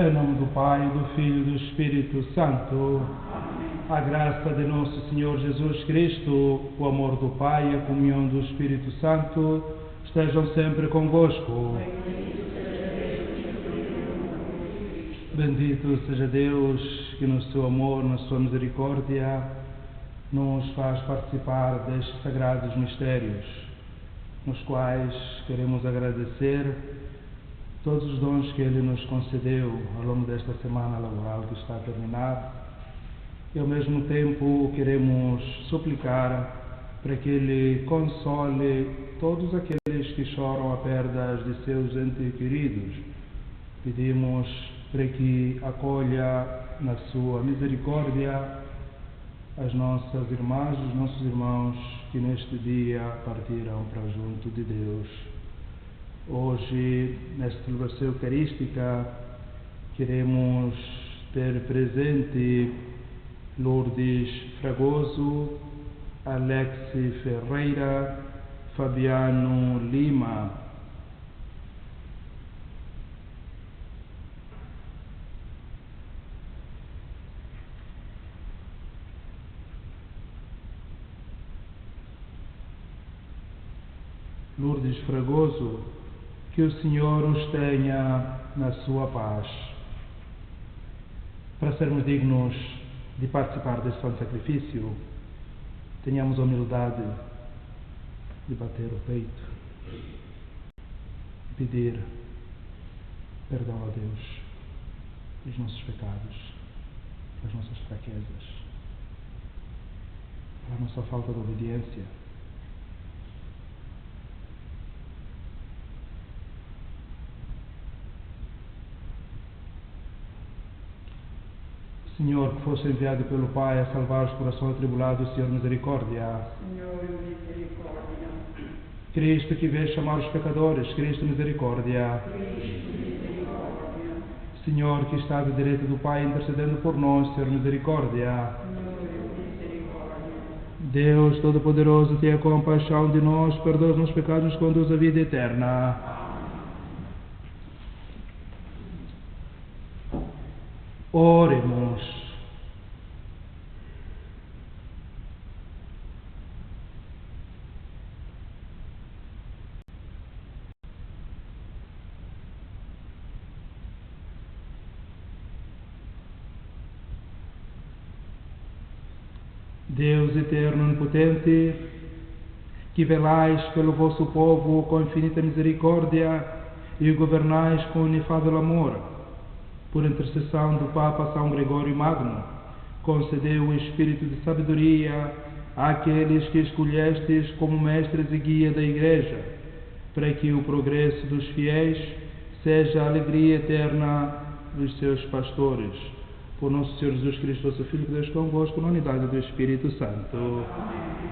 Em nome do Pai, do Filho e do Espírito Santo. A graça de nosso Senhor Jesus Cristo, o amor do Pai e a comunhão do Espírito Santo estejam sempre convosco. Bendito seja Deus que no seu amor, na sua misericórdia, nos faz participar destes sagrados mistérios, nos quais queremos agradecer todos os dons que Ele nos concedeu ao longo desta semana laboral que está a terminar, e ao mesmo tempo queremos suplicar para que Ele console todos aqueles que choram a perdas de seus entes queridos. Pedimos para que acolha na sua misericórdia as nossas irmãs, os nossos irmãos que neste dia partiram para junto de Deus. Hoje, nesta celebração eucarística, queremos ter presente Lourdes Fragoso, Alexi Ferreira, Fabiano Lima. Lourdes Fragoso, que o Senhor os tenha na sua paz. Para sermos dignos de participar deste santo sacrifício, tenhamos a humildade de bater o peito e pedir perdão a Deus dos nossos pecados, das nossas fraquezas, pela nossa falta de obediência. Senhor, que fosse enviado pelo Pai a salvar os corações atribulados, Senhor, misericórdia. Senhor, misericórdia. Cristo, que veio chamar os pecadores, Cristo, misericórdia. Cristo, misericórdia. Senhor, que está à direita do Pai intercedendo por nós, Senhor, misericórdia. Senhor, misericórdia. Deus Todo-Poderoso, tenha compaixão de nós, perdoa os nossos pecados e nos conduz à vida eterna. Oremos. Deus eterno e onipotente, que velais pelo vosso povo com infinita misericórdia e o governais com inefável amor, por intercessão do Papa São Gregório Magno, concedeu o espírito de sabedoria àqueles que escolhestes como mestres e guia da Igreja, para que o progresso dos fiéis seja a alegria eterna dos seus pastores. Por nosso Senhor Jesus Cristo, vosso Filho, que Deus convosco, na unidade do Espírito Santo. Amém.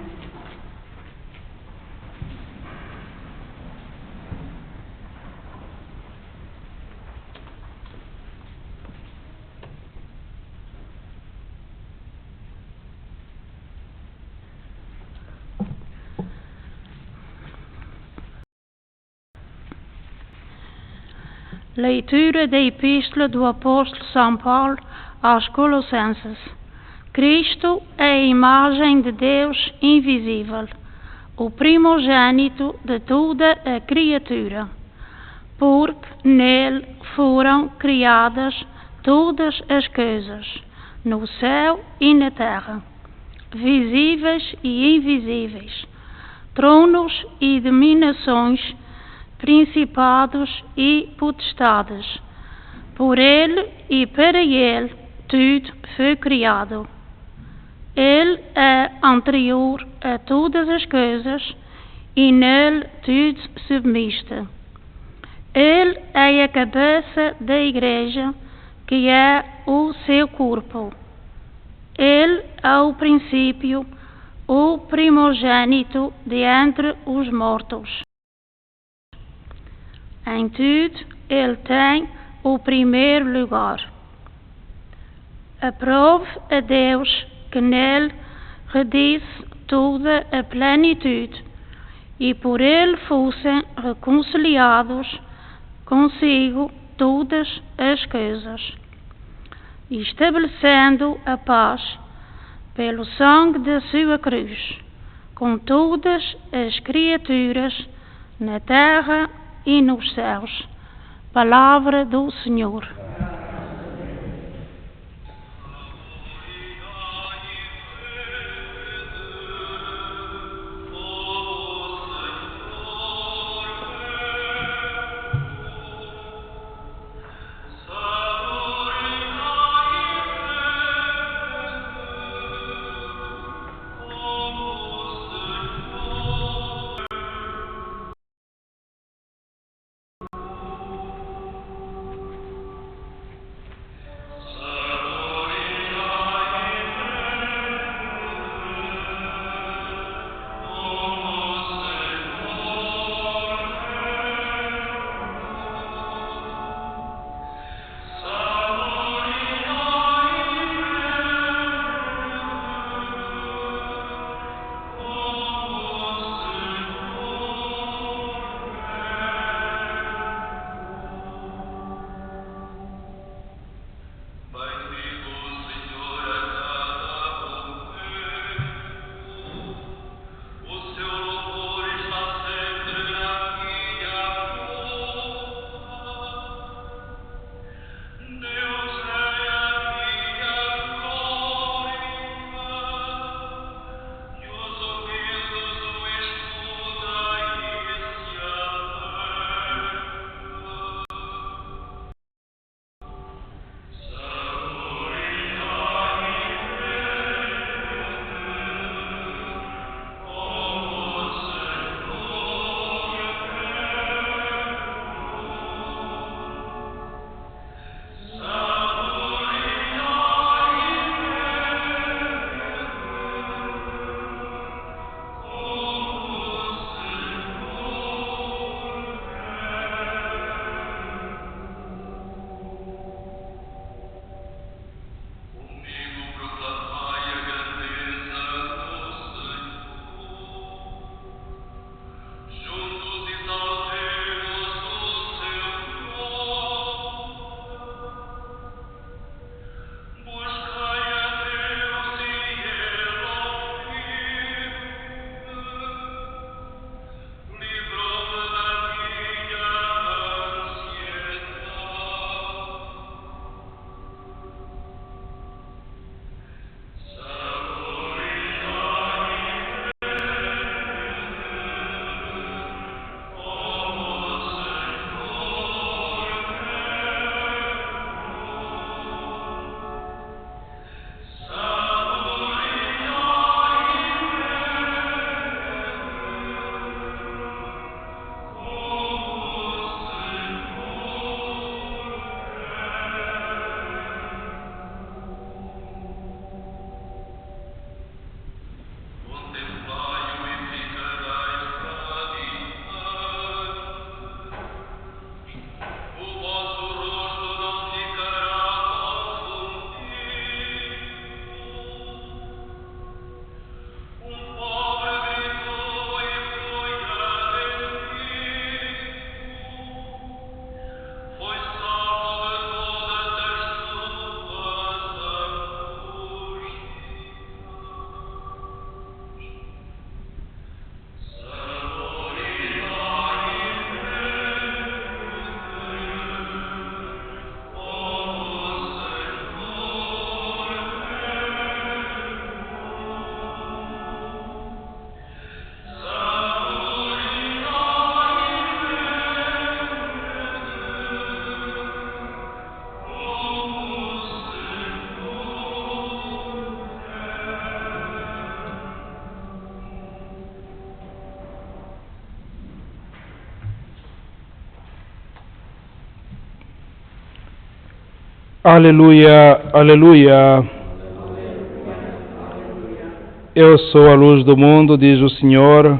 Leitura da Epístola do Apóstolo São Paulo aos Colossenses. Cristo é a imagem de Deus invisível, o primogênito de toda a criatura, porque nele foram criadas todas as coisas, no céu e na terra, visíveis e invisíveis, tronos e dominações, principados e potestades. Por ele e para ele tudo foi criado. Ele é anterior a todas as coisas e nele tudo submiste. Ele é a cabeça da Igreja, que é o seu corpo. Ele é o princípio, o primogênito de entre os mortos. Em tudo, ele tem o primeiro lugar. Aprove a Deus que nele redisse toda a plenitude, e por ele fossem reconciliados consigo todas as coisas, estabelecendo a paz pelo sangue da sua cruz, com todas as criaturas na terra e nos céus. Palavra do Senhor. Aleluia, aleluia. Eu sou a luz do mundo, diz o Senhor.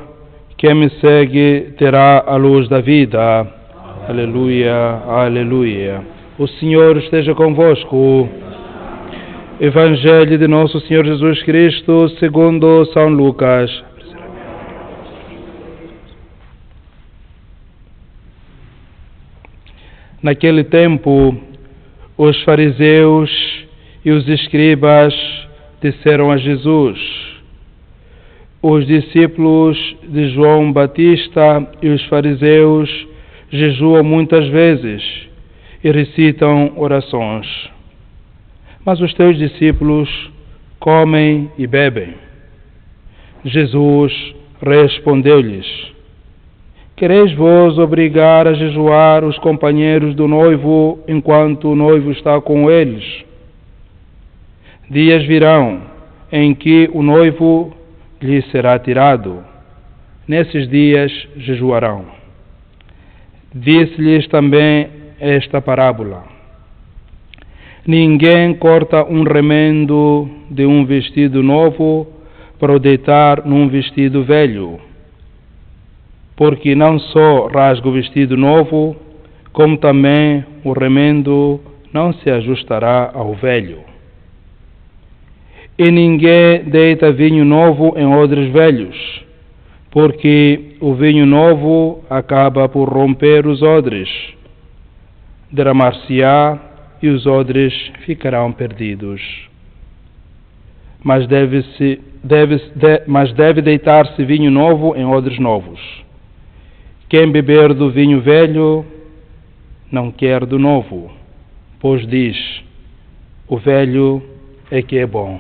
Quem me segue terá a luz da vida. Aleluia, aleluia. O Senhor esteja convosco. Evangelho de nosso Senhor Jesus Cristo, segundo São Lucas. Naquele tempo, os fariseus e os escribas disseram a Jesus: os discípulos de João Batista e os fariseus jejuam muitas vezes e recitam orações, mas os teus discípulos comem e bebem. Jesus respondeu-lhes: quereis vós obrigar a jejuar os companheiros do noivo enquanto o noivo está com eles? Dias virão em que o noivo lhe será tirado. Nesses dias jejuarão. Disse-lhes também esta parábola: ninguém corta um remendo de um vestido novo para o deitar num vestido velho, porque não só rasga o vestido novo, como também o remendo não se ajustará ao velho. E ninguém deita vinho novo em odres velhos, porque o vinho novo acaba por romper os odres, derramar-se-á e os odres ficarão perdidos. Mas deve deitar-se vinho novo em odres novos. Quem beber do vinho velho não quer do novo, pois diz: o velho é que é bom.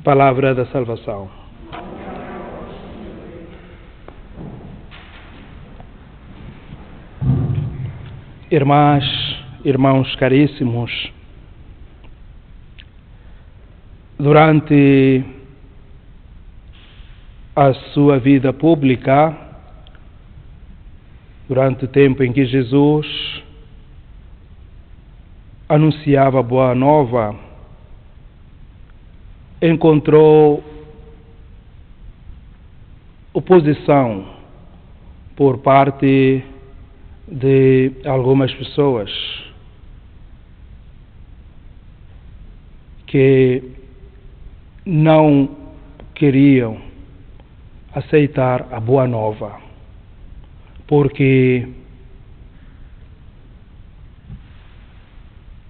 Palavra da salvação. Irmãs, irmãos caríssimos, durante a sua vida pública, durante o tempo em que Jesus anunciava a boa nova, encontrou oposição por parte de algumas pessoas que não queriam aceitar a boa nova, porque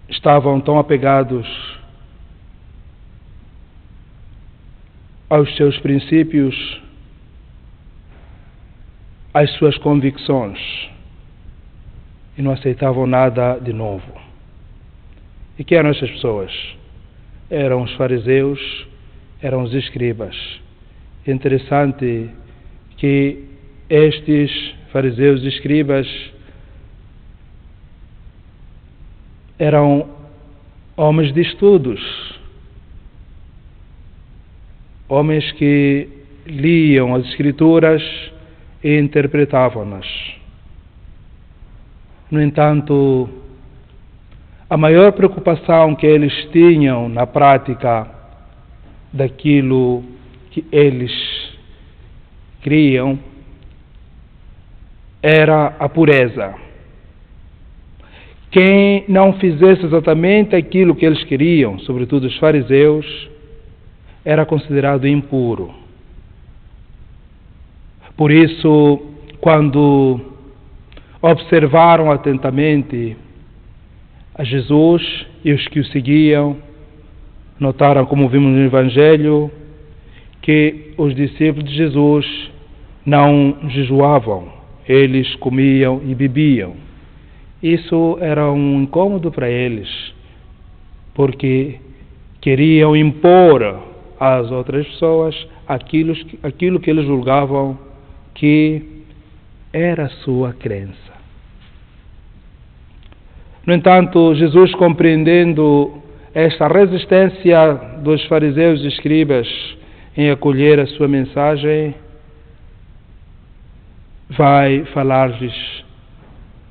estavam tão apegados aos seus princípios, às suas convicções, e não aceitavam nada de novo. E que eram essas pessoas? Eram os fariseus, eram os escribas. É interessante que estes fariseus e escribas eram homens de estudos, homens que liam as Escrituras e interpretavam-nas. No entanto, a maior preocupação que eles tinham na prática daquilo que eles criam era a pureza. Quem não fizesse exatamente aquilo que eles queriam, sobretudo os fariseus, era considerado impuro. Por isso, quando observaram atentamente a Jesus e os que o seguiam, notaram, como vimos no Evangelho, que os discípulos de Jesus não jejuavam, eles comiam e bebiam. Isso era um incômodo para eles, porque queriam impor às outras pessoas aquilo que eles julgavam que era a sua crença. No entanto, Jesus, compreendendo esta resistência dos fariseus e escribas em acolher a sua mensagem, vai falar-lhes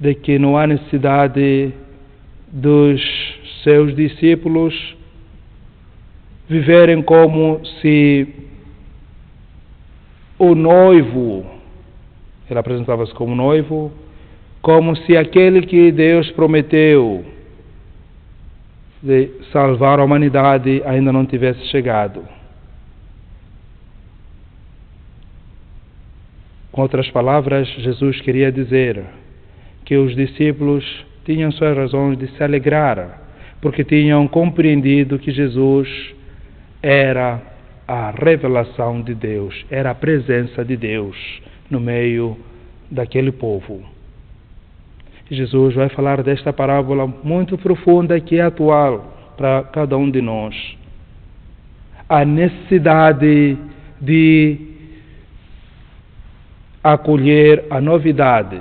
de que não há necessidade dos seus discípulos viverem como se o noivo, ele apresentava-se como noivo, como se aquele que Deus prometeu de salvar a humanidade ainda não tivesse chegado. Com outras palavras, Jesus queria dizer que os discípulos tinham suas razões de se alegrar, porque tinham compreendido que Jesus era a revelação de Deus, era a presença de Deus no meio daquele povo. Jesus vai falar desta parábola muito profunda que é atual para cada um de nós. A necessidade de acolher a novidade,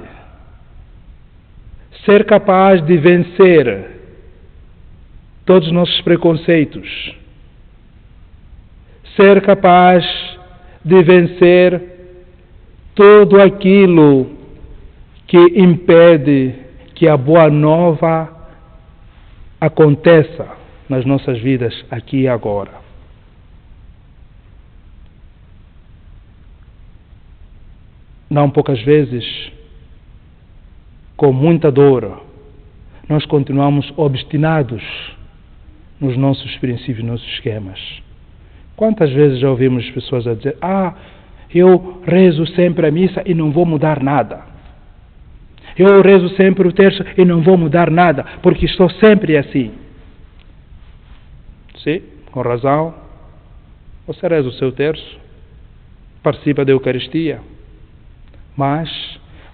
ser capaz de vencer todos os nossos preconceitos, ser capaz de vencer tudo aquilo que impede que a boa nova aconteça nas nossas vidas aqui e agora. Não poucas vezes, com muita dor, nós continuamos obstinados nos nossos princípios, nos nossos esquemas. Quantas vezes já ouvimos as pessoas a dizer: eu rezo sempre a missa e não vou mudar nada. Eu rezo sempre o terço e não vou mudar nada, porque estou sempre assim. Sim, com razão. Você reza o seu terço, participa da Eucaristia, mas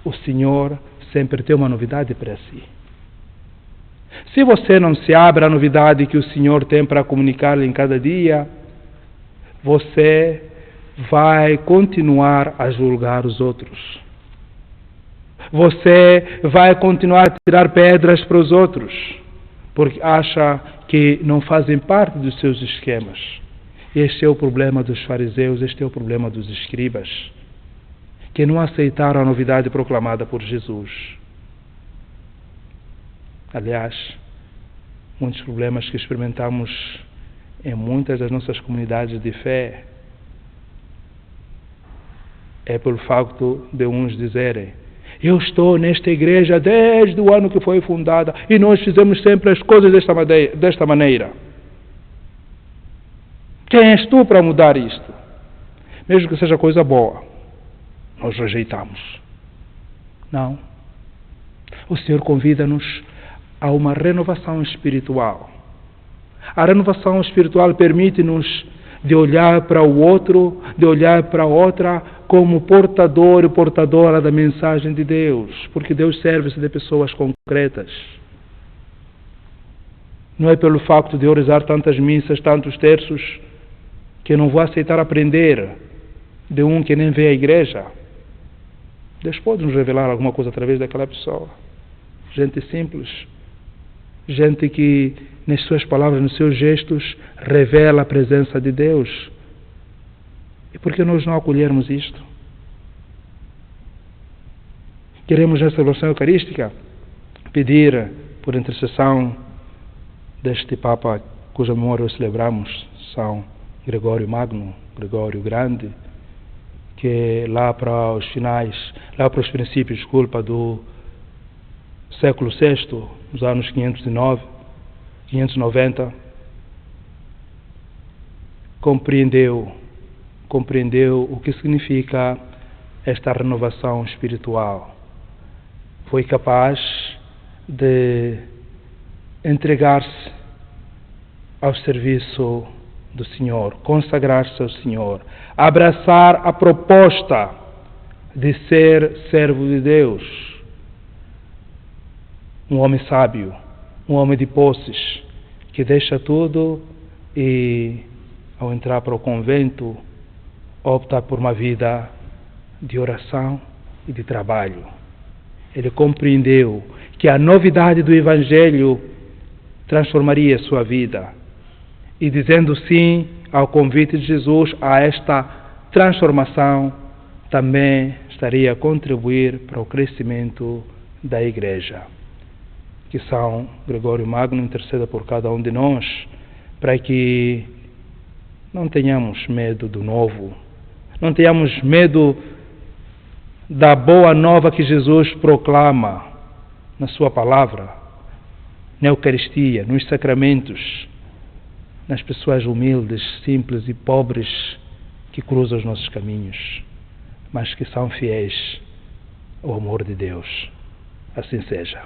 o Senhor sempre tem uma novidade para si. Se você não se abre à novidade que o Senhor tem para comunicar-lhe em cada dia, você vai continuar a julgar os outros. Você vai continuar a tirar pedras para os outros, porque acha que não fazem parte dos seus esquemas. Este é o problema dos fariseus, este é o problema dos escribas, que não aceitaram a novidade proclamada por Jesus. Aliás, muitos problemas que experimentamos em muitas das nossas comunidades de fé é pelo facto de uns dizerem: eu estou nesta igreja desde o ano que foi fundada e nós fizemos sempre as coisas desta maneira. Quem és tu para mudar isto? Mesmo que seja coisa boa, nós rejeitamos. Não. O Senhor convida-nos a uma renovação espiritual. A renovação espiritual permite-nos de olhar para o outro, de olhar para a outra como portador e portadora da mensagem de Deus, porque Deus serve-se de pessoas concretas. Não é pelo facto de eu rezar tantas missas, tantos terços, que eu não vou aceitar aprender de um que nem vê a igreja. Deus pode nos revelar alguma coisa através daquela pessoa. Gente simples, gente que nas suas palavras, nos seus gestos, revela a presença de Deus. E por que nós não acolhermos isto? Queremos nessa celebração eucarística pedir por intercessão deste Papa cuja memória celebramos, São Gregório Magno, Gregório Grande, que lá para os princípios, do século VI, nos anos 590, compreendeu o que significa esta renovação espiritual. Foi capaz de entregar-se ao serviço do Senhor, consagrar-se ao Senhor, abraçar a proposta de ser servo de Deus. Um homem sábio, um homem de posses, que deixa tudo e, ao entrar para o convento, opta por uma vida de oração e de trabalho. Ele compreendeu que a novidade do Evangelho transformaria a sua vida. E dizendo sim ao convite de Jesus a esta transformação, também estaria a contribuir para o crescimento da Igreja. Que São Gregório Magno interceda por cada um de nós, para que não tenhamos medo do novo, não tenhamos medo da boa nova que Jesus proclama na sua palavra, na Eucaristia, nos sacramentos, nas pessoas humildes, simples e pobres que cruzam os nossos caminhos. mas que são fiéis ao amor de Deus. Assim seja.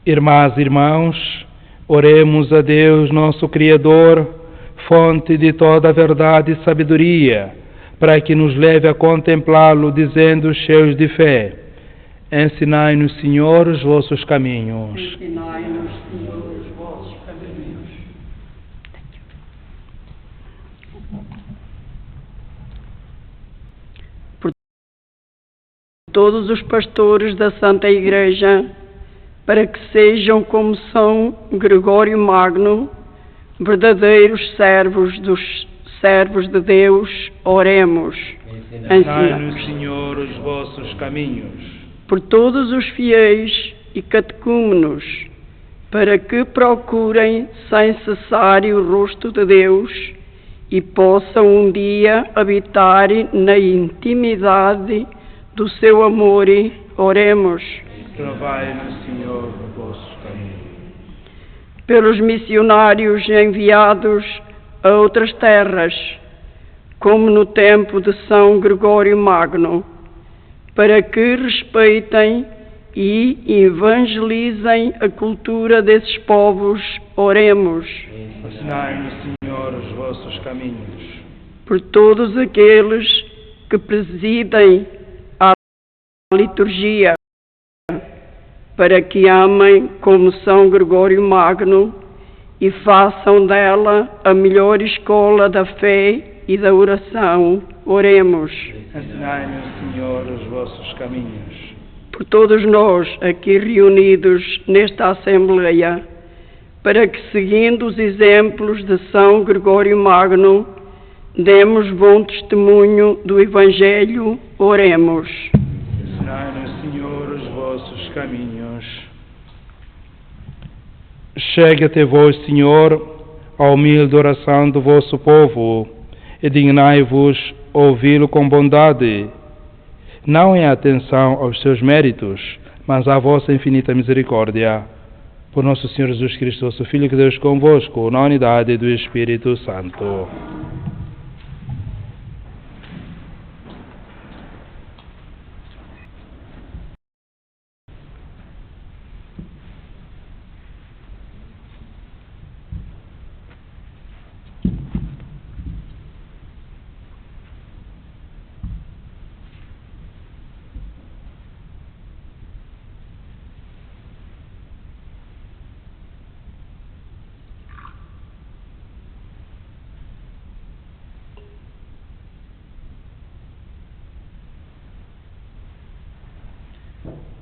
Irmãs e irmãos, oremos a Deus, nosso Criador, fonte de toda a verdade e sabedoria, para que nos leve a contemplá-lo, dizendo cheios de fé: ensinai-nos, Senhor, os vossos caminhos. Ensinai-nos, Senhor, os vossos caminhos. Por todos os pastores da Santa Igreja, para que sejam como São Gregório Magno, verdadeiros servos dos servos de Deus, oremos. Ensinai-nos, Senhor, os vossos caminhos. Por todos os fiéis e catecúmenos, para que procurem sem cessar o rosto de Deus e possam um dia habitar na intimidade do seu amor, oremos. Provai-nos, Senhor, o vosso caminho. Pelos missionários enviados a outras terras, como no tempo de São Gregório Magno, para que respeitem e evangelizem a cultura desses povos, oremos. Ensinai-nos, Senhor, os vossos caminhos. Por todos aqueles que presidem a liturgia, para que amem como São Gregório Magno e façam dela a melhor escola da fé e da oração, oremos. Ensinai-nos, Senhor, os vossos caminhos. Por todos nós aqui reunidos nesta Assembleia, para que, seguindo os exemplos de São Gregório Magno, demos bom testemunho do Evangelho, oremos. Ensinai-nos, Senhor, os vossos caminhos. Chegue até vós, Senhor, a humilde oração do vosso povo, e dignai-vos ouvi-lo com bondade, não em atenção aos seus méritos, mas à vossa infinita misericórdia. Por nosso Senhor Jesus Cristo, vosso Filho, que Deus convosco, na unidade do Espírito Santo.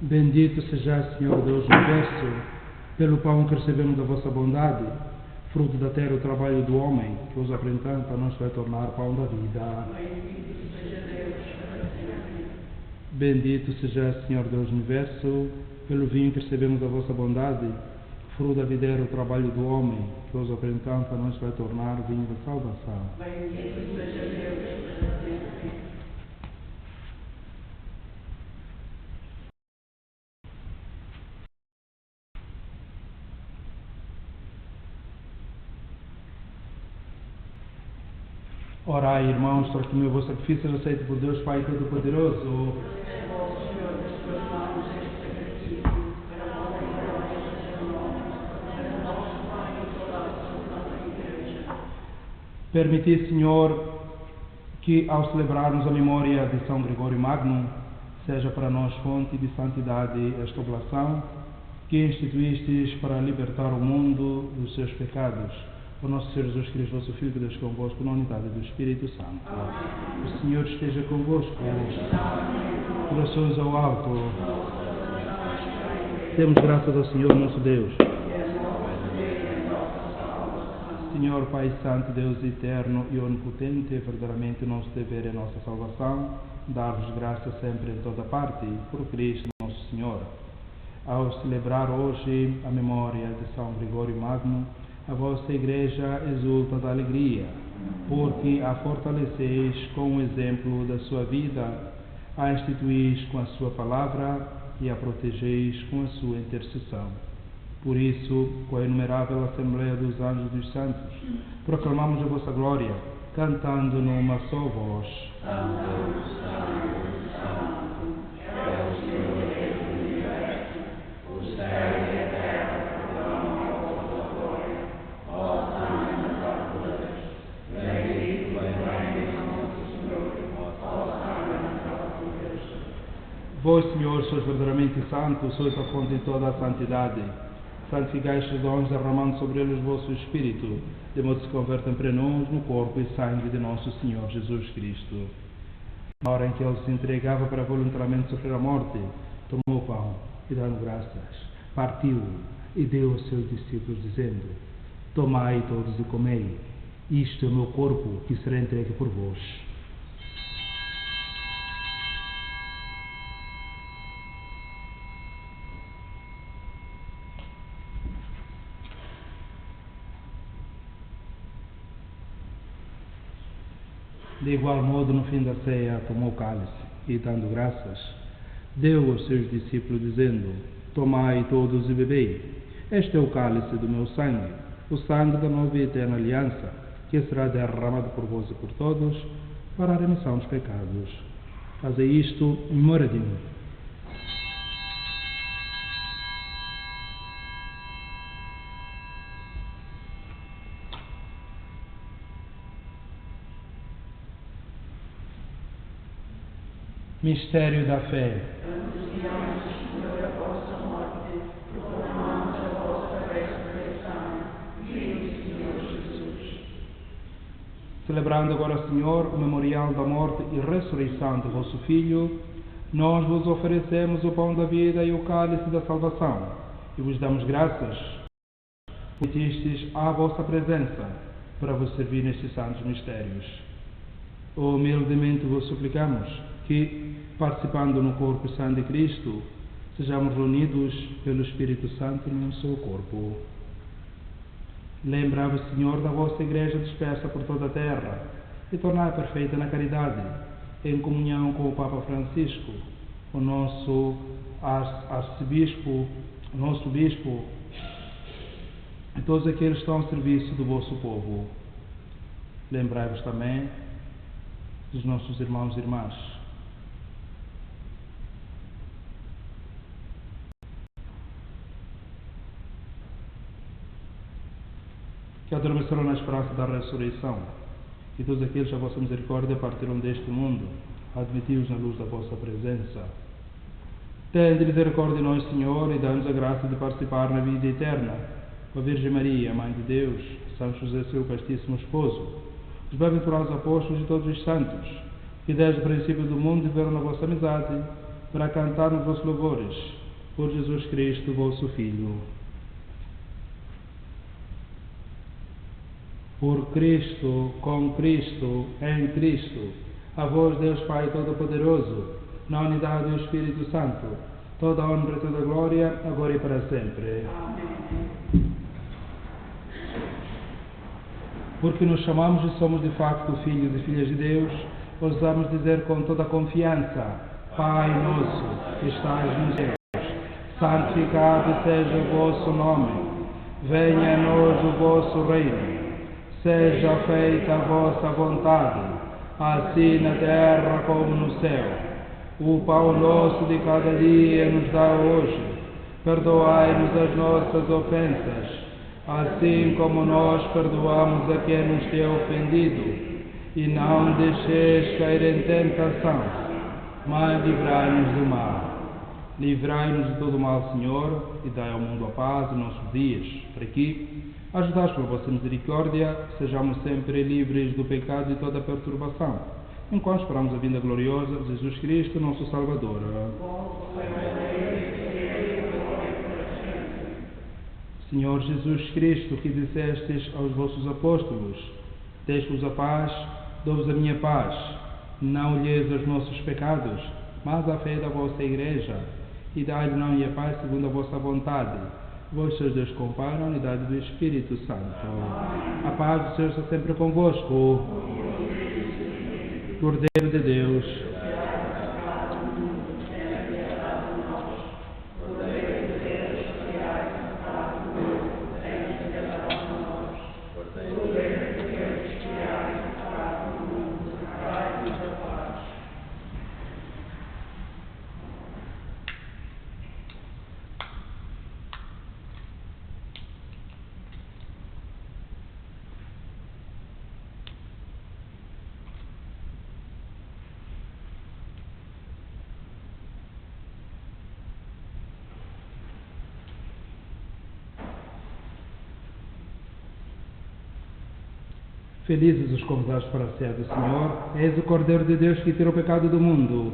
Bendito seja, Senhor Deus do universo, pelo pão que recebemos da vossa bondade, fruto da terra o trabalho do homem, que os apresentando para nós vai tornar pão da vida. Bendito seja, Senhor Deus do universo, pelo vinho que recebemos da vossa bondade, fruto da videira o trabalho do homem, que os apresentando para nós vai tornar vinho da salvação. Bendito seja Deus. Orai, irmãos, para que o meu sacrifício seja aceito por Deus Pai Todo-Poderoso. Permiti, Senhor, que ao celebrarmos a memória de São Gregório Magno, seja para nós fonte de santidade esta oblação que instituístes para libertar o mundo dos seus pecados. Por nosso Senhor Jesus Cristo, vosso Filho, que Deus convosco, na unidade do Espírito Santo. O Senhor esteja convosco. Corações ao alto. Temos graças ao Senhor nosso Deus. Senhor Pai Santo, Deus eterno e onipotente, verdadeiramente o nosso dever e a nossa salvação, dar-vos graça sempre em toda parte, por Cristo nosso Senhor. Ao celebrar hoje a memória de São Gregório Magno, a vossa Igreja exulta de alegria, porque a fortaleceis com o exemplo da sua vida, a instituís com a sua palavra e a protegeis com a sua intercessão. Por isso, com a inumerável Assembleia dos Anjos e dos Santos, proclamamos a vossa glória, cantando numa só voz. Vós, Senhor, sois verdadeiramente santo, sois a fonte de toda a santidade. Santificai estes dons, derramando sobre eles o vosso Espírito, de modo que se convertam para nós no corpo e sangue de nosso Senhor Jesus Cristo. Na hora em que ele se entregava para voluntariamente sofrer a morte, tomou o pão e, dando graças, partiu e deu aos seus discípulos, dizendo: Tomai todos e comei, isto é o meu corpo que será entregue por vós. De igual modo, no fim da ceia, tomou o cálice e, dando graças, deu aos seus discípulos, dizendo: Tomai todos e bebei. Este é o cálice do meu sangue, o sangue da nova e eterna aliança, que será derramado por vós e por todos, para a remissão dos pecados. Fazei isto em memória de mim. Mistério da fé. Anunciamos, Senhor, a vossa morte, proclamamos a vossa ressurreição. Vive, Senhor Jesus. Celebrando agora, Senhor, o memorial da morte e ressurreição do vosso Filho, nós vos oferecemos o pão da vida e o cálice da salvação, e vos damos graças, porque estes à vossa presença, para vos servir nestes santos mistérios. Humildemente vos suplicamos que, participando no corpo e sangue de Cristo, sejamos reunidos pelo Espírito Santo num só corpo. Lembrai-vos, Senhor, da vossa Igreja dispersa por toda a terra e tornai perfeita na caridade, em comunhão com o Papa Francisco, o nosso arcebispo, o nosso bispo e todos aqueles que estão ao serviço do vosso povo. Lembrai-vos também dos nossos irmãos e irmãs. Que adormeceram na esperança da ressurreição, e todos aqueles que a vossa misericórdia partiram deste mundo, admiti-os na luz da vossa presença. Tende misericórdia de nós, Senhor, e dá-nos a graça de participar na vida eterna, com a Virgem Maria, Mãe de Deus, São José, seu castíssimo esposo, os bem-aventurados apóstolos e todos os santos, que desde o princípio do mundo viveram na vossa amizade, para cantar nos vossos louvores, por Jesus Cristo, vosso Filho. Por Cristo, com Cristo, em Cristo, a vós, Deus Pai Todo-Poderoso, na unidade do Espírito Santo, toda a honra e toda a glória, agora e para sempre. Amém. Porque nos chamamos e somos de facto filhos e filhas de Deus, ousamos dizer com toda a confiança: Pai nosso, que estás nos céus, santificado seja o vosso nome, venha a nós o vosso reino. Seja feita a vossa vontade, assim na terra como no céu. O pão nosso de cada dia nos dá hoje. Perdoai-nos as nossas ofensas, assim como nós perdoamos a quem nos tem ofendido. E não deixeis cair em tentação, mas livrai-nos do mal. Livrai-nos de todo o mal, Senhor, e dai ao mundo a paz em nossos dias, para que, ajudados por vossa misericórdia, sejamos sempre livres do pecado e toda a perturbação, enquanto esperamos a vinda gloriosa de Jesus Cristo, nosso Salvador. Senhor Jesus Cristo, que dissestes aos vossos apóstolos: deixo-vos a paz, dou-vos a minha paz. Não olheis os nossos pecados, mas a fé da vossa Igreja, e dai-lhe não e a paz segundo a vossa vontade. Vós sois Deus com Pai, na unidade do Espírito Santo. A paz do Senhor está sempre convosco. Cordeiro de Deus, felizes os convidados para a ceia do Senhor. És o Cordeiro de Deus que tira o pecado do mundo.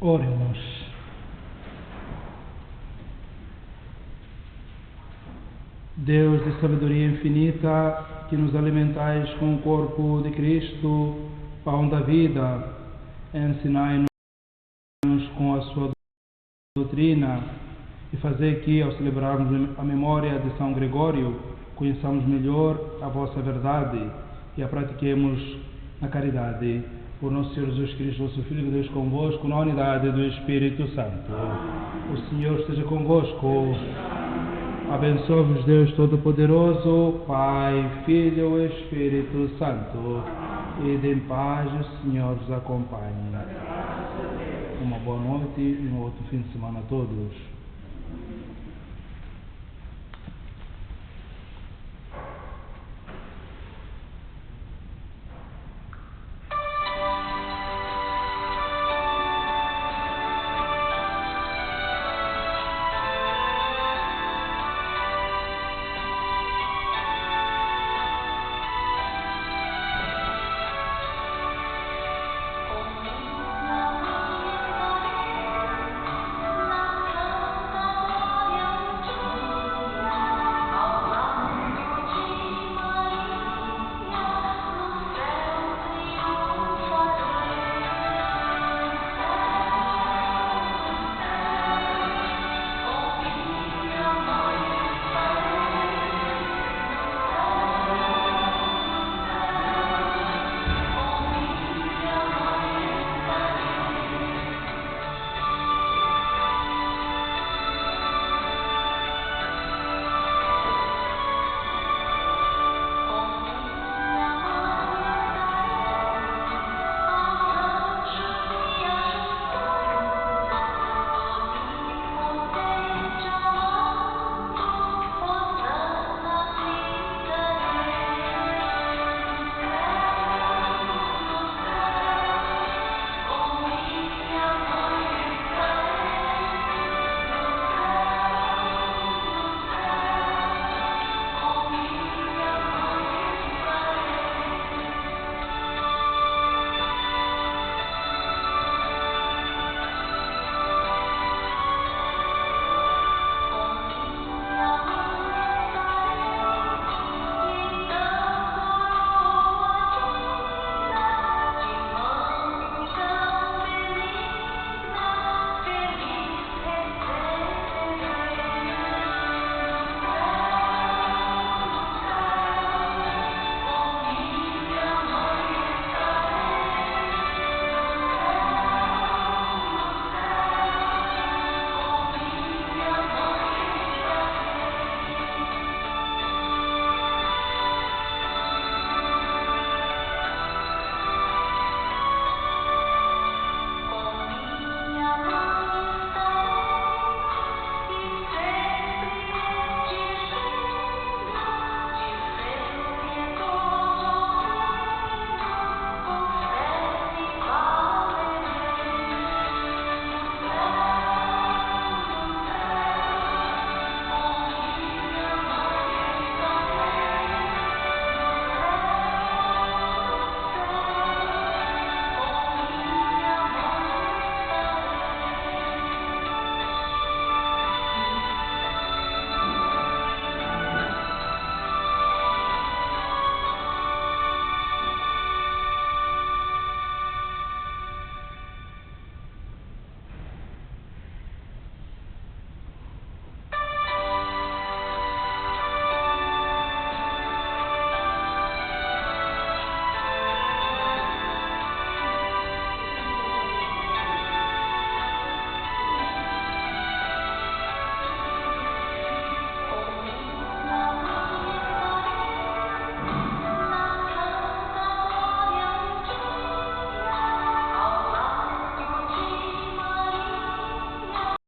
Oremos. Deus de sabedoria infinita, que nos alimentais com o corpo de Cristo, pão da vida, ensinai-nos com a sua doutrina e fazei que, ao celebrarmos a memória de São Gregório, conheçamos melhor a vossa verdade e a pratiquemos na caridade. Por nosso Senhor Jesus Cristo, vosso Filho, Deus convosco, na unidade do Espírito Santo. O Senhor esteja convosco. Abençoe-vos Deus Todo-Poderoso, Pai, Filho e Espírito Santo. E de paz o Senhor vos acompanhe. Uma boa noite e um outro fim de semana a todos.